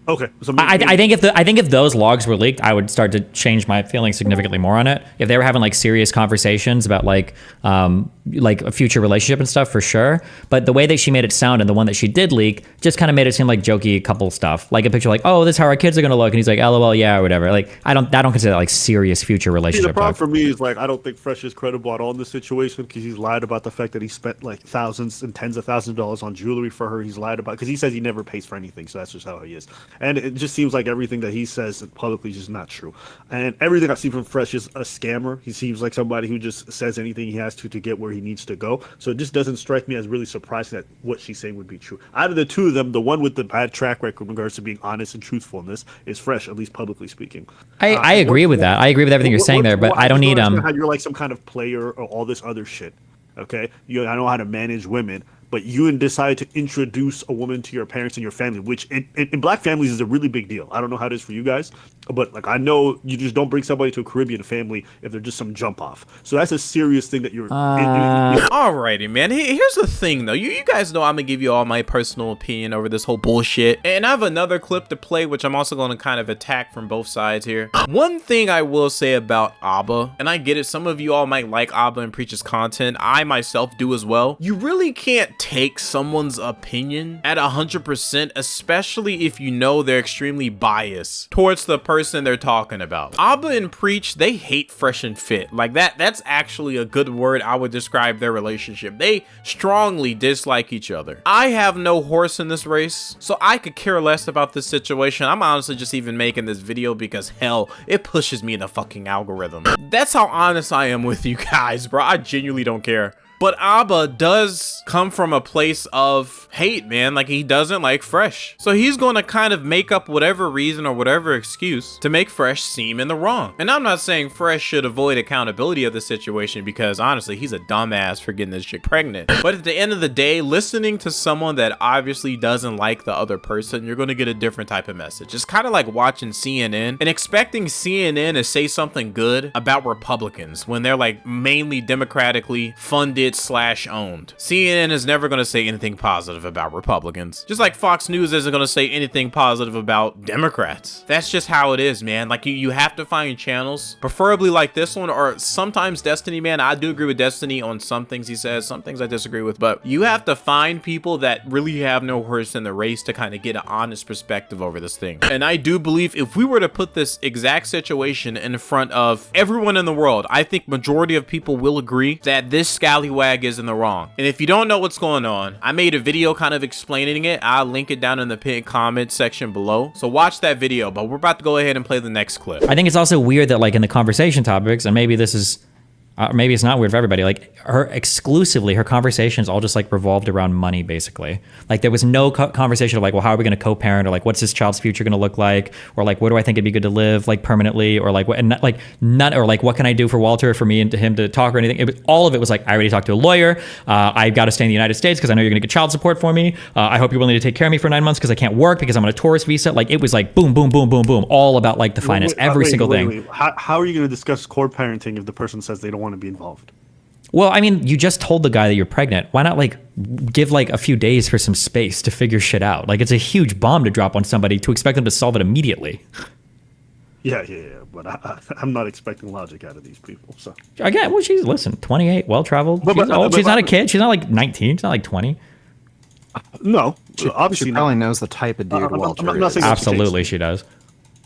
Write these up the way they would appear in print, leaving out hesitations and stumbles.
Okay, so I think if those logs were leaked, I would start to change my feelings significantly more on it. If they were having like serious conversations about like a future relationship and stuff, for sure. But the way that she made it sound and the one that she did leak just kind of made it seem like jokey couple stuff, like a picture like, oh, this is how our kids are gonna look, and he's like, LOL, yeah, or whatever. Like I don't consider that like serious future See, relationship the problem talk. for me is like I don't think Fresh is credible at all in this situation because he's lied about the fact that he spent like thousands and tens of thousands of dollars on jewelry for her. He's lied about because he says he never pays for anything, so that's just how he is. And it just seems like everything that he says publicly is just not true. And everything I see from Fresh is a scammer. He seems like somebody who just says anything he has to get where he needs to go. So it just doesn't strike me as really surprising that what she's saying would be true. Out of the two of them, the one with the bad track record in regards to being honest and truthfulness is Fresh, at least publicly speaking. I agree with that. I agree with everything you're saying there, but I don't need how you're like some kind of player or all this other shit. Okay, I know how to manage women, but you decide to introduce a woman to your parents and your family, which in black families is a really big deal. I don't know how it is for you guys, but like I know you just don't bring somebody to a Caribbean family if they're just some jump off. So that's a serious thing that you're. Alrighty, man. Here's the thing, though. You guys know I'm gonna give you all my personal opinion over this whole bullshit, and I have another clip to play, which I'm also gonna kind of attack from both sides here. One thing I will say about Abba, and I get it, some of you all might like Abba and Preach's content. I myself do as well. You really can't take someone's opinion at 100%, especially if you know they're extremely biased towards the person they're talking about. Abba and Preach, they hate Fresh and Fit. Like that's actually a good word I would describe their relationship. They strongly dislike each other. I have no horse in this race, so I could care less about this situation. I'm honestly just even making this video because hell, it pushes me in the fucking algorithm. That's how honest I am with you guys, bro. I genuinely don't care. But Abba does come from a place of hate, man. Like, he doesn't like Fresh. So he's going to kind of make up whatever reason or whatever excuse to make Fresh seem in the wrong. And I'm not saying Fresh should avoid accountability of the situation because, honestly, he's a dumbass for getting this chick pregnant. But at the end of the day, listening to someone that obviously doesn't like the other person, you're going to get a different type of message. It's kind of like watching CNN and expecting CNN to say something good about Republicans when they're, like, mainly democratically funded / owned. CNN is never going to say anything positive about Republicans. Just like Fox News isn't going to say anything positive about Democrats. That's just how it is, man. Like you have to find channels, preferably like this one, or sometimes Destiny, man. I do agree with Destiny on some things he says, some things I disagree with, but you have to find people that really have no horse in the race to kind of get an honest perspective over this thing. And I do believe if we were to put this exact situation in front of everyone in the world, I think majority of people will agree that this scallywag is in the wrong. And if you don't know what's going on, I made a video kind of explaining it. I'll link it down in the pinned comment section below. So watch that video, but we're about to go ahead and play the next clip. I think it's also weird that like in the conversation topics, and maybe this is maybe it's not weird for everybody, like her conversations all just like revolved around money, basically. Like there was no conversation of like, well, how are we going to co-parent, or like what's this child's future going to look like, or like where do I think it'd be good to live like permanently, or like what, and like none, or like what can I do for Walter, for me and to him to talk, or anything. All of it was like, I already talked to a lawyer, I've got to stay in the United States because I know you're going to get child support for me, I hope you're willing to take care of me for 9 months because I can't work because I'm on a tourist visa. Like it was like boom boom boom boom boom, all about like the finance, every single thing. How are you going to discuss core parenting if the person says they don't want to be involved? Well, I mean, you just told the guy that you're pregnant. Why not like give like a few days for some space to figure shit out? Like it's a huge bomb to drop on somebody to expect them to solve it immediately. Yeah. But I'm not expecting logic out of these people. So again, well, she's 28, well traveled. She's old. She's not a kid. She's not like 19. She's not like 20. No, obviously she probably knows the type of dude Walter is. Absolutely, she does.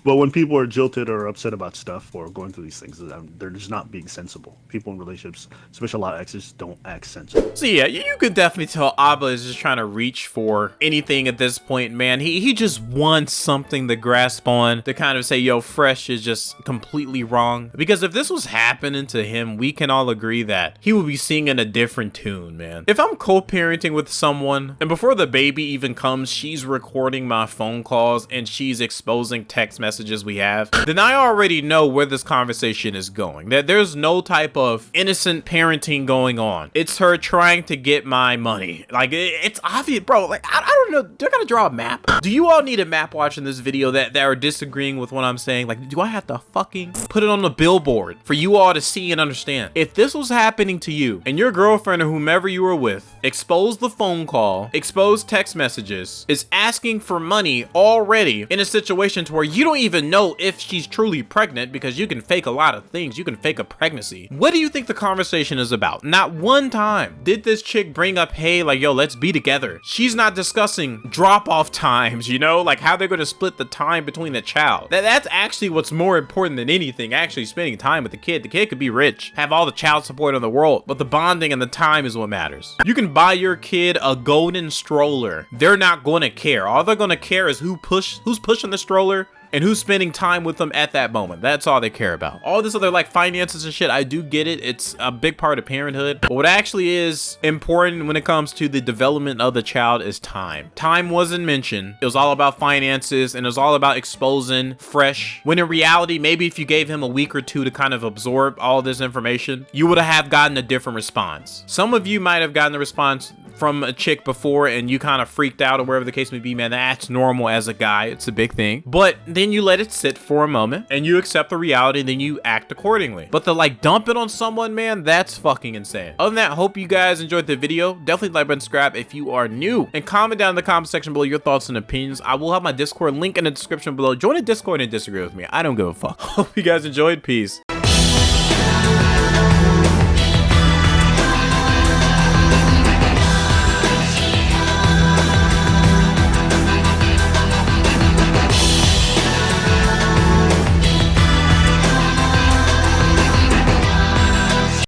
But when people are jilted or upset about stuff or going through these things, they're just not being sensible. People in relationships, especially a lot of exes, don't act sensible. So yeah, you could definitely tell Abba is just trying to reach for anything at this point, man. He just wants something to grasp on to kind of say, yo, Fresh is just completely wrong. Because if this was happening to him, we can all agree that he would be singing a different tune, man. If I'm co-parenting with someone and before the baby even comes, she's recording my phone calls and she's exposing text messages we have, then I already know where this conversation is going. That there's no type of innocent parenting going on. It's her trying to get my money. Like it's obvious, bro. Like I don't know. Do I gotta draw a map? Do you all need a map watching this video that are disagreeing with what I'm saying? Like, do I have to fucking put it on the billboard for you all to see and understand? If this was happening to you and your girlfriend or whomever you were with expose the phone call, expose text messages, is asking for money already in a situation to where you don't even know if she's truly pregnant, because you can fake a lot of things. You can fake a pregnancy. What do you think the conversation is about? Not one time did this chick bring up, hey, like, yo, let's be together. She's not discussing drop-off times, you know, like how they're going to split the time between the child. That's actually what's more important than anything, actually spending time with the kid. The kid could be rich, have all the child support in the world, but the bonding and the time is what matters. You can buy your kid a golden stroller. They're not going to care. All they're going to care is who's pushing the stroller and who's spending time with them at that moment. That's all they care about. All this other like finances and shit, I do get it. It's a big part of parenthood. But what actually is important when it comes to the development of the child is time. Time wasn't mentioned. It was all about finances, and it was all about exposing Fresh. When in reality, maybe if you gave him a week or two to kind of absorb all this information, you would have gotten a different response. Some of you might have gotten a response from a chick before and you kind of freaked out or wherever the case may be, man. That's normal as a guy. It's a big thing. But then you let it sit for a moment and you accept the reality and then you act accordingly. But to like dump it on someone, man, that's fucking insane. Other than that, hope you guys enjoyed the video. Definitely like and subscribe if you are new, and comment down in the comment section below your thoughts and opinions. I will have my Discord link in the description below. Join the Discord and disagree with me. I don't give a fuck. Hope you guys enjoyed. Peace.